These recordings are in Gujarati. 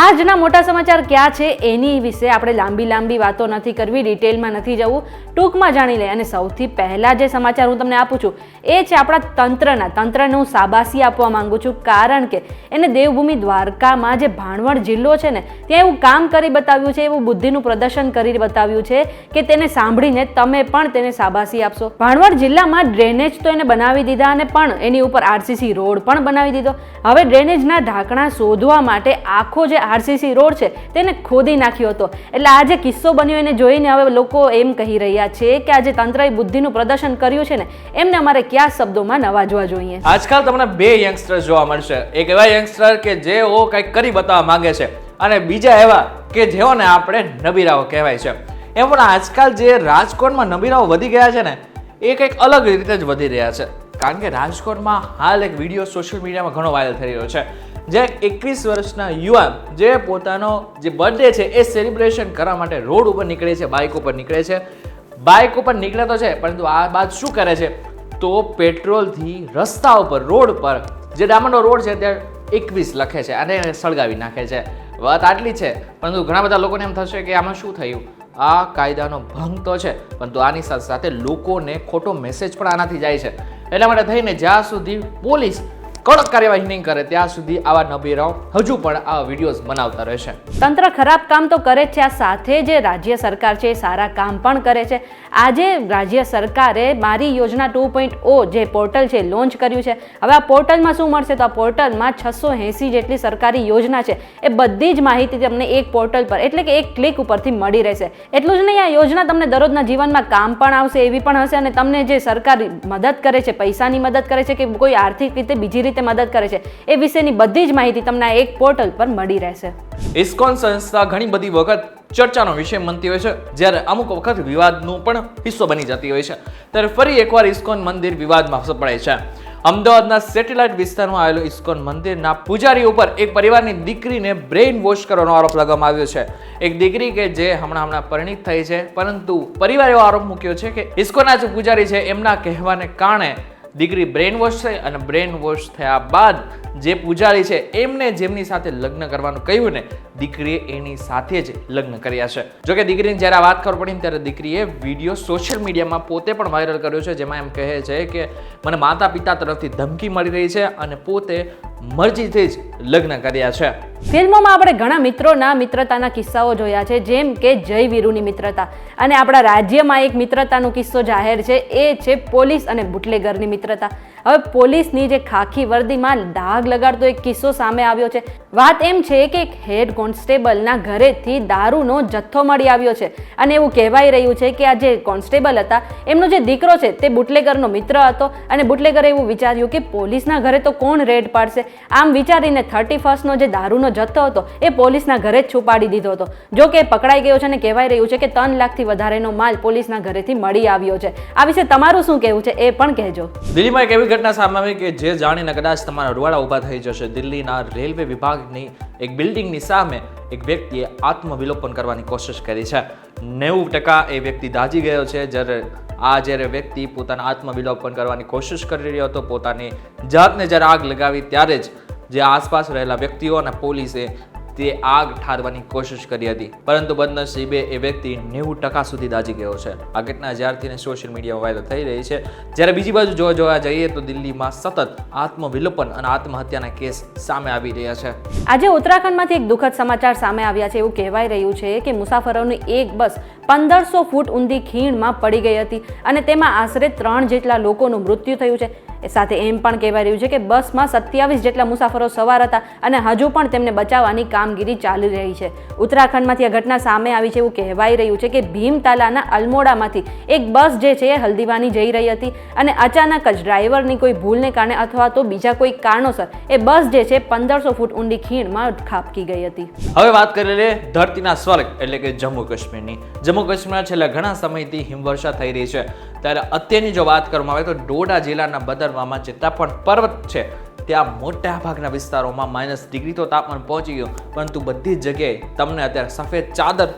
આજના મોટા સમાચાર ક્યાં છે એની વિશે આપણે લાંબી વાતો નથી કરવી, ડિટેલમાં નથી જવું, ટૂંકમાં જાણી લે. અને સૌથી પહેલા જે સમાચાર હું તમને આપું છું એ છે આપણા તંત્રને હું શાબાશી આપવા માંગુ છું, કારણ કે એને દેવભૂમિ દ્વારકામાં જે ભાણવડ જિલ્લો છે ને ત્યાં એવું કામ કરી બતાવ્યું છે, એવું બુદ્ધિનું પ્રદર્શન કરી બતાવ્યું છે કે તેને સાંભળીને તમે પણ તેને શાબાશી આપશો. ભાણવડ જિલ્લામાં ડ્રેનેજ તો એને બનાવી દીધા અને પણ એની ઉપર આરસીસી રોડ પણ બનાવી દીધો. હવે ડ્રેનેજના ઢાંકણા શોધવા માટે આખો જે આરસીસી રોડ છે તેને ખોદી નાખ્યો હતો. એટલે આ જે કિસ્સો બન્યો એને જોઈને હવે લોકો એમ કહી રહ્યા છે કે આ જે તંત્રએ બુદ્ધિનું પ્રદર્શન કર્યું છે ને એમને અમારે કયા શબ્દોમાં નવાજવા જોઈએ. આજકાલ તમને બે યંગસ્ટર જોવા મળશે. એક એવા યંગસ્ટર કે જેઓ કંઈક કરી બતાવવા માંગે છે અને બીજા એવા કે જેઓને આપણે નબીરાઓ કહેવાય છે. એમ પણ આજકાલ જે રાજકોટમાં નબીરાઓ વધી ગયા છે ને એ કંઈક અલગ રીતે જ વધી રહ્યા છે. કારણ કે રાજકોટમાં હાલ એક વિડીયો સોશિયલ મીડિયામાં ઘણો વાયરલ થઈ રહ્યો છે, જે 21 વર્ષના યુવાન જે પોતાનો જે બર્થડે છે એ સેલિબ્રેશન કરવા માટે રોડ ઉપર નીકળે છે, બાઇક ઉપર નીકળે છે. બાઇક ઉપર નીકળે તો છે, પરંતુ આ બાદ શું કરે છે તો પેટ્રોલથી રસ્તા ઉપર રોડ પર જે ડામરનો રોડ છે ત્યાં 21 લખે છે અને એને સળગાવી નાખે છે. વાત આટલી છે, પરંતુ ઘણા બધા લોકોને એમ થશે કે આમાં શું થયું, આ કાયદાનો ભંગ તો છે, પરંતુ આની સાથે સાથે લોકોને ખોટો મેસેજ પણ આનાથી જાય છે. એટલા માટે થઈને જ્યાં સુધી પોલીસ કડક કાર્યવાહી નહીં કરે ત્યાં સુધી આવા નબીરાઓ હજુ પણ આ વિડીયોઝ બનાવતા રહેશે. તંત્ર ખરાબ કામ તો કરે છે, આ સાથે જે રાજ્ય સરકાર છે એ સારા કામ પણ કરે છે. આજે રાજ્ય સરકારે મારી યોજના 2.0 જે પોર્ટલ છે લોન્ચ કર્યું છે. હવે આ પોર્ટલમાં શું મળશે તો આ પોર્ટલમાં 680 જેટલી સરકારી યોજના છે એ બધી જ માહિતી તમને એક પોર્ટલ પર એટલે કે એક ક્લિક ઉપરથી મળી રહેશે. એટલું જ નહીં, આ યોજના તમને દરરોજના જીવનમાં કામ પણ આવશે એવી પણ હશે અને તમને જે સરકાર મદદ કરે છે, પૈસાની મદદ કરે છે કે કોઈ આર્થિક રીતે બીજી રીતે મદદ કરે છે એ વિશેની બધી જ માહિતી તમને આ એક પોર્ટલ પર મળી રહેશે. ઇસ્કોન સંસ્થા ઘણી બધી વખત ચર્ચાનો વિષય બનતી હોય છે, જ્યારે અમુક વખત વિવાદનો પણ હિસ્સો બની જતી હોય છે. ત્યારે ફરી એકવાર ઇસ્કોન મંદિર વિવાદમાં સપડાય છે. અમદાવાદના સેટેલાઇટ વિસ્તારમાં આવેલું ઇસ્કોન મંદિરના પૂજારી ઉપર એક પરિવારની દીકરીને બ્રેઇન વોશ કરવાનો આરોપ લગાવવામાં આવ્યો છે. એક દીકરી કે જે હમણાં પરિણીત થઈ છે, પરંતુ પરિવારે એવો આરોપ મૂક્યો છે કે ઇસ્કોનના જે પૂજારી છે એમના કહેવાને કારણે દીકરી બ્રેઇન વોશ થઈ અને બ્રેઇન વોશ થયા બાદ જે પૂજારી છે એમને જેમની સાથે લગ્ન કરવાનું કહ્યું ને દીકરીએ એની સાથે જ લગ્ન કર્યા છે. જોકે દીકરીને જ્યારે આ વાત ખબર પડી ને ત્યારે દીકરીએ વિડીયો સોશિયલ મીડિયામાં પોતે પણ વાયરલ કર્યો છે, જેમાં એમ કહે છે કે મને માતા પિતા તરફથી ધમકી મળી રહી છે અને પોતે મરજીથી જ લગ્ન કર્યા છે. ફિલ્મોમાં આપણે ઘણા મિત્રોના મિત્રતાના કિસ્સાઓ જોયા છે, જેમ કે જય વીરુની મિત્રતા, અને આપણા રાજ્યમાં એક મિત્રતાનો કિસ્સો જાહેર છે એ છે પોલીસ અને બુટલેગરની મિત્રતા. હવે પોલીસની જે ખાખી વર્દીમાં દાગ લગાડતો એક કિસ્સો સામે આવ્યો છે. વાત એમ છે કે એક હેડ કોન્સ્ટેબલના ઘરેથી દારૂનો જથ્થો મળી આવ્યો છે અને એવું કહેવાય રહ્યું છે કે આ જે કોન્સ્ટેબલ હતા એમનો જે દીકરો છે તે બુટલેગરનો મિત્ર હતો અને બુટલેગરે એવું વિચાર્યું કે પોલીસના ઘરે તો કોણ રેડ પાડશે. આમ વિચારીને 31નો જે દારૂનો જથ્થો હતો એ પોલીસના ઘરે જ છુપાડી દીધો હતો. જો કે પકડાઈ ગયો છે અને કહેવાય રહ્યું છે કે 3 લાખથી વધારેનો માલ પોલીસના ઘરેથી મળી આવ્યો છે. આ વિશે તમારું શું કહેવું છે એ પણ કહેજો. દિલ્હીમાં એક એવી ઘટના સામે આવી કે જે જાણીને કદાચ તમારા રૂવાડા ઊભા થઈ જશે. દિલ્હીના રેલવે વિભાગની એક બિલ્ડિંગની સામે એક વ્યક્તિએ આત્મવિલોપન કરવાની કોશિશ કરી છે. 90% એ વ્યક્તિ દાઝી ગયો છે. જ્યારે વ્યક્તિ પોતાના આત્મવિલોપન કરવાની કોશિશ કરી રહ્યો હતો, પોતાની જાતને જ્યારે આગ લગાવી ત્યારે જ જે આસપાસ રહેલા વ્યક્તિઓ અને પોલીસે તે આગ ઠારવાની કોશિશ કરી હતી, પરંતુ બદનસીબે એ વ્યક્તિ 90% સુધી દાઝી ગયો છે. આ ઘટના જ્યારથી સોશિયલ મીડિયામાં વાયરલ થઈ રહી છે. જ્યારે બીજી બાજુ જોવા જઈએ તો દિલ્હીમાં સતત આત્મવિલોપન અને આત્મહત્યાના કેસ સામે આવી રહ્યા છે. આજે ઉત્તરાખંડમાંથી એક દુઃખદ સમાચાર સામે આવ્યા છે. એવું કહેવાય રહ્યું છે કે મુસાફરોની એક બસ 1500 ફૂટ ઊંડી ખીણમાં પડી ગઈ હતી અને તેમાં આશરે 3 જેટલા લોકોનું મૃત્યુ થયું છે. સાથે એમ પણ કહેવાય રહ્યું છે કે બસમાં 27 જેટલા મુસાફરો સવાર હતા અને હજુ પણ તેમને બચાવવાની કામગીરી ચાલી રહી છે. ઉત્તરાખંડમાંથી આ ઘટના સામે આવી છે. એવું કહેવાય રહ્યું છે કે ભીમતાલાના અલ્મોડામાંથી એક બસ જે છે એ હલ્દીવાની જઈ રહી હતી અને અચાનક જ ડ્રાઈવરની કોઈ ભૂલને કારણે અથવા તો બીજા કોઈ કારણોસર એ બસ જે છે 1500 ફૂટ ઊંડી ખીણમાં ખાબકી ગઈ હતી. હવે વાત કરી લે ધરતીના સ્વર્ગ એટલે કે જમ્મુ કાશ્મીરની. જમ્મુ કાશ્મીરમાં છેલ્લા ઘણા સમયથી હિમવર્ષા થઈ રહી છે. ત્યારે અત્યારની જો વાત કરવામાં આવે તો ડોડા જિલ્લાના બદરવામાં જે તાપમાન પર્વત છે ત્યાં મોટા ભાગના વિસ્તારોમાં -ડિગ્રી તો તાપમાન પહોંચી ગયું, પરંતુ બધી જ જગ્યાએ તમને અત્યારે સફેદ ચાદર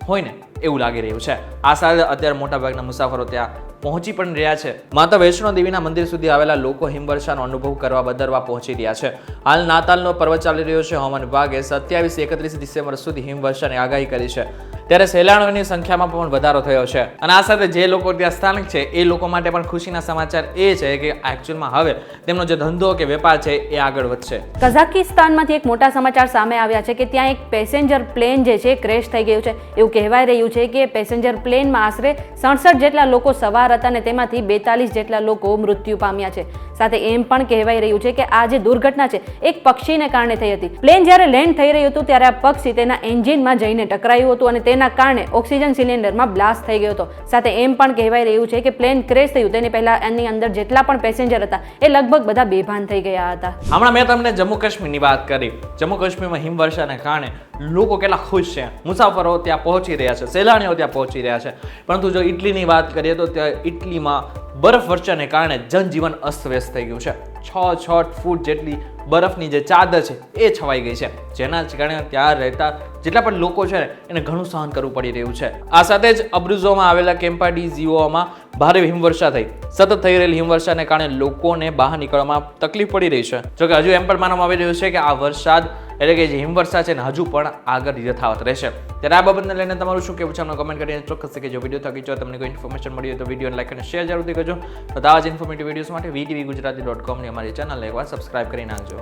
હોય ને એવું લાગી રહ્યું છે. આ સાથે અત્યારે મોટા ભાગના મુસાફરો ત્યાં પહોંચી પણ રહ્યા છે. માતા વૈષ્ણો દેવીના મંદિર સુધી આવેલા લોકો હિમવર્ષાનો અનુભવ કરવા ભદરવા પહોંચી રહ્યા છે. હાલ નાતાલનો પર્વ ચાલી રહ્યો છે. હવામાન વિભાગે 27-31 ડિસેમ્બર સુધી હિમવર્ષાની આગાહી કરી છે. ત્યારે સહેલાણીઓની સંખ્યામાં પણ વધારો થયો છે. અને આ સાથે જે લોકો ત્યાં સ્થાનિક છે એ લોકો માટે પણ ખુશીના સમાચાર એ છે કે એકચ્યુઅલમાં હવે તેમનો જે ધંધો કે વેપાર છે એ આગળ વધશે. કઝાકિસ્તાનમાંથી એક મોટા સમાચાર સામે આવ્યા છે કે ત્યાં એક પેસેન્જર પ્લેન જે છે ક્રેશ થઈ ગયું છે. એવું કહેવાય રહ્યું છે કે પેસેન્જર પ્લેનમાં આશરે 67 જેટલા લોકો સવાર હતા અને તેમાંથી 42 જેટલા લોકો મૃત્યુ પામ્યા છે. સાથે એમ પણ કહેવાય રહ્યું છે કે આ જે દુર્ઘટના છે એક પક્ષીને કારણે થઈ હતી. પ્લેન જ્યારે લેન્ડ થઈ રહ્યું હતું ત્યારે આ પક્ષી તેના એન્જિનમાં જઈને ટકરાયું હતું અને તેના કારણે ઓક્સિજન સિલિન્ડરમાં બ્લાસ્ટ થઈ ગયો હતો. સાથે એમ પણ કહેવાય રહ્યું છે કે પ્લેન ક્રેશ થયું તેની પહેલા એની અંદર જેટલા પણ પેસેન્જર હતા એ લગભગ બધા બેભાન થઈ ગયા હતા. હમણાં મેં તમને જમ્મુ કાશ્મીરની વાત કરી. જમ્મુ કાશ્મીરમાં હિમવર્ષાને કારણે લોકો કેટલા ખુશ છે. મુસાફરો ત્યાં પહોંચી રહ્યા છે, સહેલાણીઓ ત્યાં પહોંચી રહ્યા છે. પરંતુ જો ઇટલીની વાત કરીએ તો ત્યાં ઇટલીમાં બરફ વર્ષાને કારણે જનજીવન અસ્તવ્યસ્ત થઈ ગયું છે. 6 ફૂટ જેટલી બરફની જે ચાદર છે એ છવાઈ ગઈ છે, જેના કારણે ત્યાં રહેતા જેટલા પણ લોકો છે એને ઘણું સહન કરવું પડી રહ્યું છે. આ સાથે જ અબ્રુઝોમાં આવેલા કેમ્પાડીઝીઓમાં ભારે હિમવર્ષા થઈ. સતત થઈ રહેલી હિમવર્ષાને કારણે લોકોને બહાર નીકળવામાં તકલીફ પડી રહી છે. જોકે હજુ એમ પણ માનવામાં આવી રહ્યું છે કે આ વરસાદ એટલે કે જે હિમવર્ષા છે ને હજુ પણ આગળ યથાવત રહેશે. ત્યારે આ બાબતને લઈને તમારું શું કહેવું છે અમને કમેન્ટ કરીને ચોક્કસ કહેજો. વિડીયો થકી જો તમને કોઈ ઇન્ફોર્મેશન મળી હોય તો વિડીયોને લાઈક અને શેર જરૂરથી કરજો. તો આવા જ ઇન્ફોર્મેટિવ વિડીયોઝ માટે VTV Gujarati.com ની અમારી ચેનલને એકવાર સબસ્ક્રાઇબ કરી નાખજો.